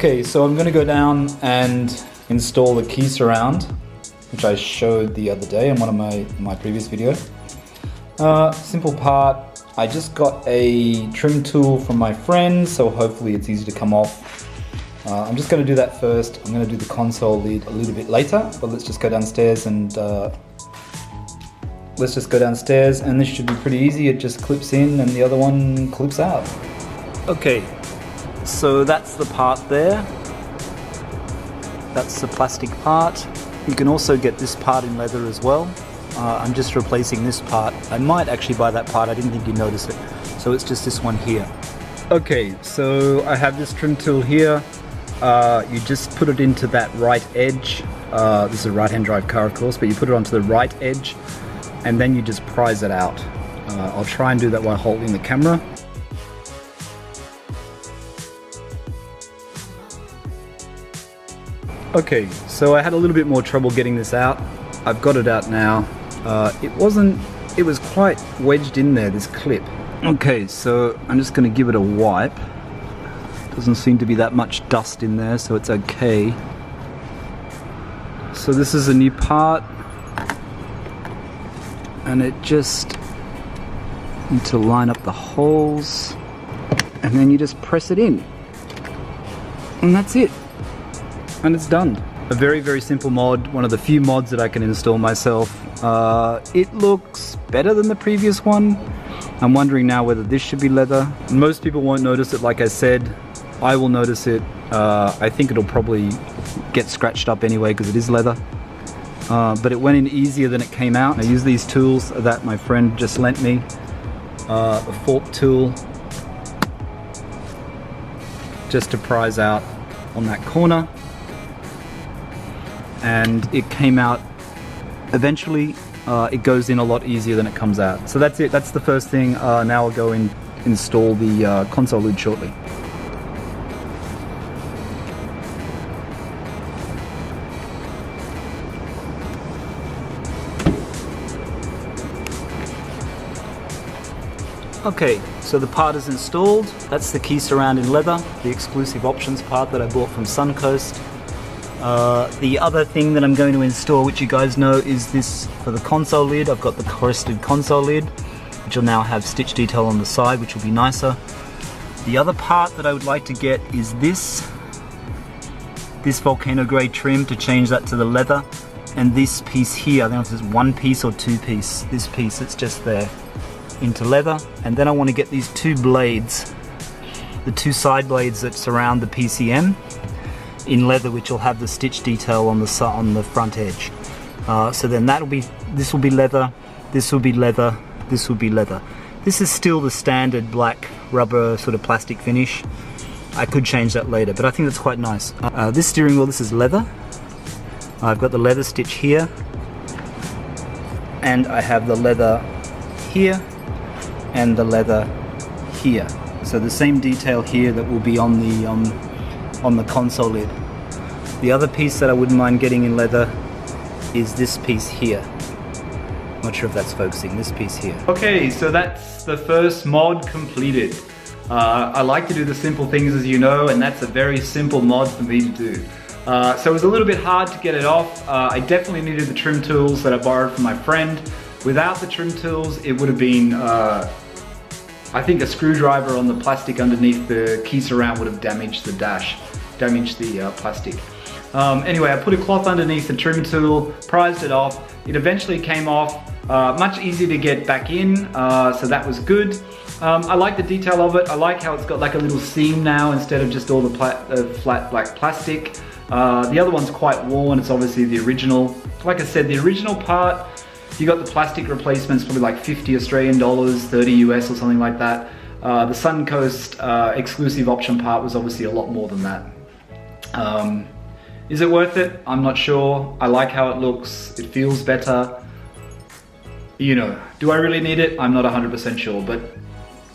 Okay, so I'm going to go down and install the key surround, which I showed the other day in one of my previous video. Simple part. I just got a trim tool from my friend, so hopefully it's easy to come off. I'm just going to do that first. I'm going to do the console lid a little bit later, but let's just go downstairs and this should be pretty easy. It just clips in and the other one clips out. Okay, so that's the part there. That's the plastic part. You can also get this part in leather as well. I'm just replacing this part. I might actually buy that part. I didn't think you'd notice it. So it's just this one here. Okay, so I have this trim tool here. You just put it into that right edge. This is a right-hand drive car, of course, but you put it onto the right edge and then you just prise it out. I'll try and do that while holding the camera. Okay, so I had a little bit more trouble getting this out. I've got it out now. It was quite wedged in there, this clip. Okay, so I'm just gonna give it a wipe. Doesn't seem to be that much dust in there, so it's okay. So this is a new part, and it just need to line up the holes, and then you just press it in, and that's it. And it's done. A very, very simple mod, one of the few mods that I can install myself. It looks better than the previous one. I'm wondering now whether this should be leather. Most people won't notice it, like I said. I will notice it. I think it'll probably get scratched up anyway because it is leather. But it went in easier than it came out. I use these tools that my friend just lent me. The fork tool, just to prise out on that corner. And it came out eventually. It goes in a lot easier than it comes out. So that's it, that's the first thing. Now I'll go and install the console lid shortly. Okay, so the part is installed. That's the key surround in leather, the exclusive options part that I bought from Suncoast. The other thing that I'm going to install, which you guys know, is this for the console lid. I've got the crested console lid, which will now have stitch detail on the side, which will be nicer. The other part that I would like to get is this volcano grey trim to change that to the leather, and this piece here. I don't know if it's one piece or two piece. This piece that's just there into leather, and then I want to get these two blades, the two side blades that surround the PCM, in leather, which will have the stitch detail on the front edge. So then this will be leather, this will be leather, this will be leather. This is still the standard black rubber sort of plastic finish. I could change that later, but I think that's quite nice. This steering wheel, this is leather. I've got the leather stitch here, and I have the leather here and the leather here. So the same detail here that will be on the console lid. The other piece that I wouldn't mind getting in leather is this piece here. Not sure if that's focusing, this piece here. Okay, so that's the first mod completed. I like to do the simple things, as you know, and that's a very simple mod for me to do. So it was a little bit hard to get it off. I definitely needed the trim tools that I borrowed from my friend. Without the trim tools, it would have been, I think a screwdriver on the plastic underneath the key surround would have damaged the dash, damaged the plastic. Anyway, I put a cloth underneath the trim tool, prized it off. It eventually came off, much easier to get back in, so that was good. I like the detail of it. I like how it's got like a little seam now instead of just all the flat black plastic. The other one's quite worn. It's obviously the original. Like I said, the original part, you got the plastic replacements, probably like 50 Australian dollars, 30 US or something like that. The Suncoast exclusive option part was obviously a lot more than that. Is it worth it? I'm not sure. I like how it looks. It feels better. You know, do I really need it? I'm not 100% sure, but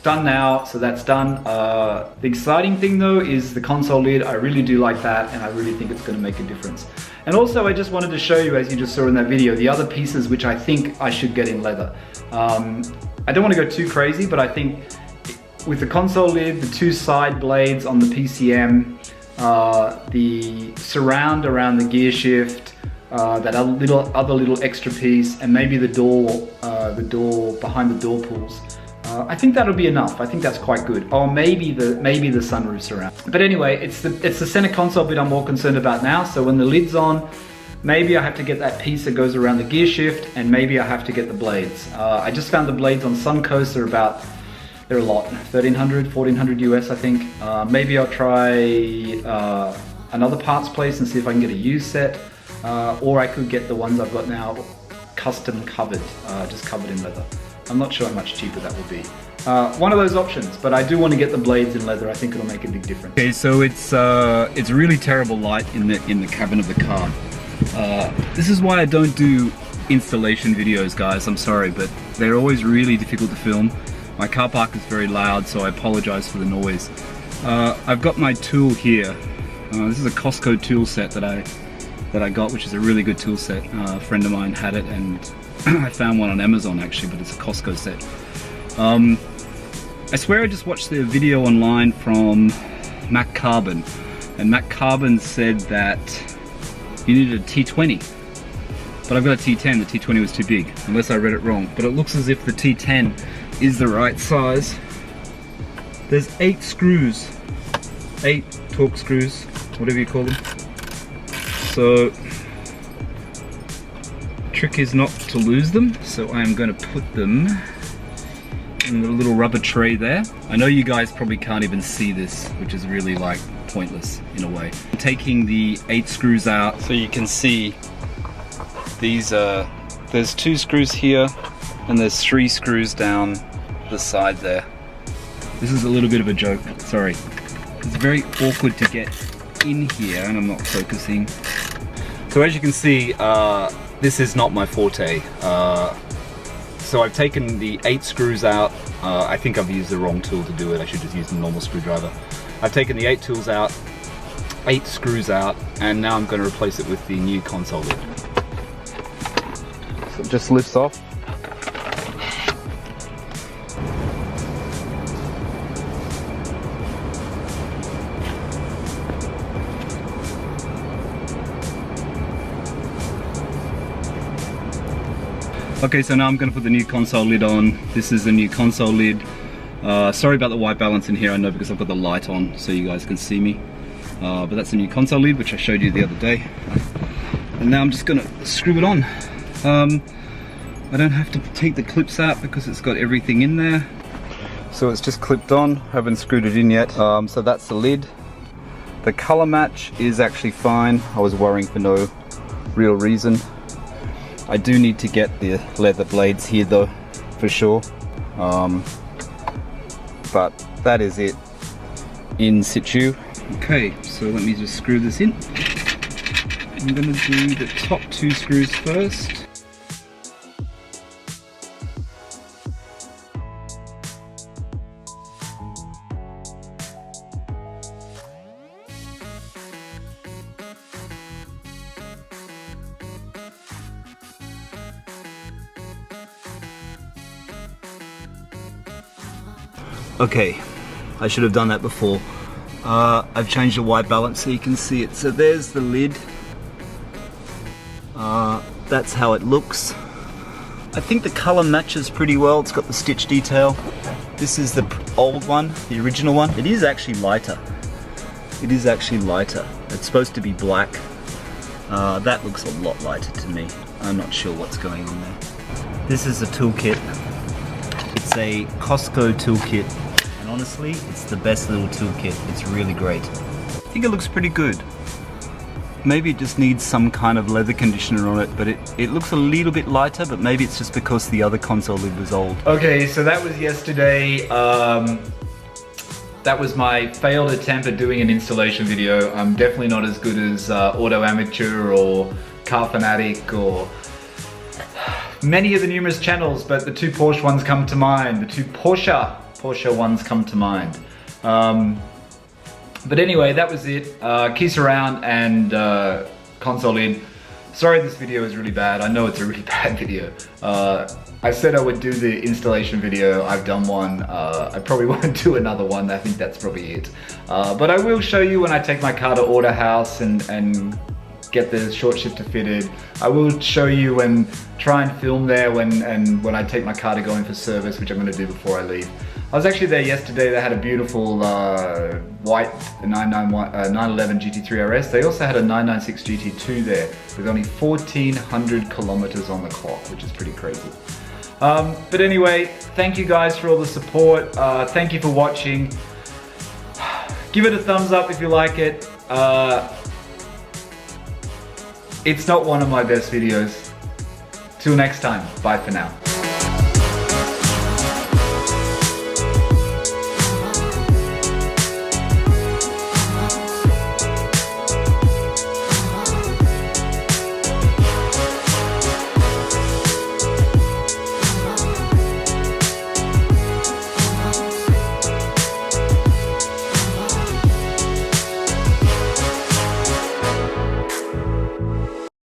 done now, so that's done. The exciting thing though is the console lid. I really do like that, and I really think it's going to make a difference. And also I just wanted to show you, as you just saw in that video, the other pieces which I think I should get in leather. I don't want to go too crazy, but I think with the console lid, the two side blades on the PCM, the surround around the gear shift, that other little extra piece, and maybe the door behind the door pulls. I think that'll be enough. I think that's quite good. Or maybe the sunroof surround. But anyway, it's the center console bit I'm more concerned about now. So when the lid's on, maybe I have to get that piece that goes around the gear shift, and maybe I have to get the blades. I just found the blades on Suncoast are they're a lot, 1300, 1400 US, I think. Maybe I'll try another parts place and see if I can get a used set, or I could get the ones I've got now custom covered, just covered in leather. I'm not sure how much cheaper that would be. One of those options, but I do want to get the blades in leather. I think it'll make a big difference. Okay, so it's really terrible light in the cabin of the car. This is why I don't do installation videos, guys. I'm sorry, but they're always really difficult to film. My car park is very loud, so I apologize for the noise. I've got my tool here. This is a Costco tool set that I got, which is a really good tool set. A friend of mine had it, and I found one on Amazon actually, but it's a Costco set. I swear I just watched the video online from Mac Carbon, and Mac Carbon said that you needed a T20, but I've got a T10. The T20 was too big, unless I read it wrong, but it looks as if the T10 is the right size. There's 8 screws, 8 torque screws, whatever you call them. So trick is not to lose them, so I am going to put them in the little rubber tray there. I know you guys probably can't even see this, which is really like pointless in a way. I'm taking the 8 screws out so you can see these. There's 2 screws here and there's 3 screws down the side there. This is a little bit of a joke, sorry. It's very awkward to get in here and I'm not focusing. So as you can see, this is not my forte. So I've taken the 8 screws out. I think I've used the wrong tool to do it. I should just use a normal screwdriver. I've taken the 8 tools out, 8 screws out, and now I'm going to replace it with the new console lid. So it just lifts off. Okay, so now I'm going to put the new console lid on. This is the new console lid. Sorry about the white balance in here, I know, because I've got the light on so you guys can see me. But that's the new console lid, which I showed you the other day. And now I'm just going to screw it on. I don't have to take the clips out because it's got everything in there. So it's just clipped on, haven't screwed it in yet. So that's the lid. The color match is actually fine. I was worrying for no real reason. I do need to get the leather blades here though, for sure. But that is it in situ. Okay, so let me just screw this in. I'm gonna do the top 2 screws first. Okay, I should have done that before. I've changed the white balance so you can see it. So there's the lid. That's how it looks. I think the color matches pretty well. It's got the stitch detail. This is the old one, the original one. It is actually lighter. It is actually lighter. It's supposed to be black. That looks a lot lighter to me. I'm not sure what's going on there. This is the toolkit. It's a Costco toolkit. Honestly, it's the best little toolkit. It's really great. I think it looks pretty good. Maybe it just needs some kind of leather conditioner on it, but it looks a little bit lighter, but maybe it's just because the other console lid was old. Okay, so that was yesterday. That was my failed attempt at doing an installation video. I'm definitely not as good as Auto Amateur or Car Fanatic or many of the numerous channels, but the 2 Porsche ones come to mind. The 2 Porsche ones come to mind. But anyway, that was it. Key surround and console lid. Sorry this video is really bad. I know it's a really bad video. I said I would do the installation video. I've done one. I probably won't do another one. I think that's probably it. But I will show you when I take my car to Auto House and get the short shifter fitted. I will show you and try and film there when I take my car to go in for service, which I'm going to do before I leave. I was actually there yesterday. They had a beautiful white 911 GT3 RS. They also had a 996 GT2 there with only 1,400 kilometers on the clock, which is pretty crazy. But anyway, thank you guys for all the support. Thank you for watching. Give it a thumbs up if you like it. It's not one of my best videos. Till next time, bye for now.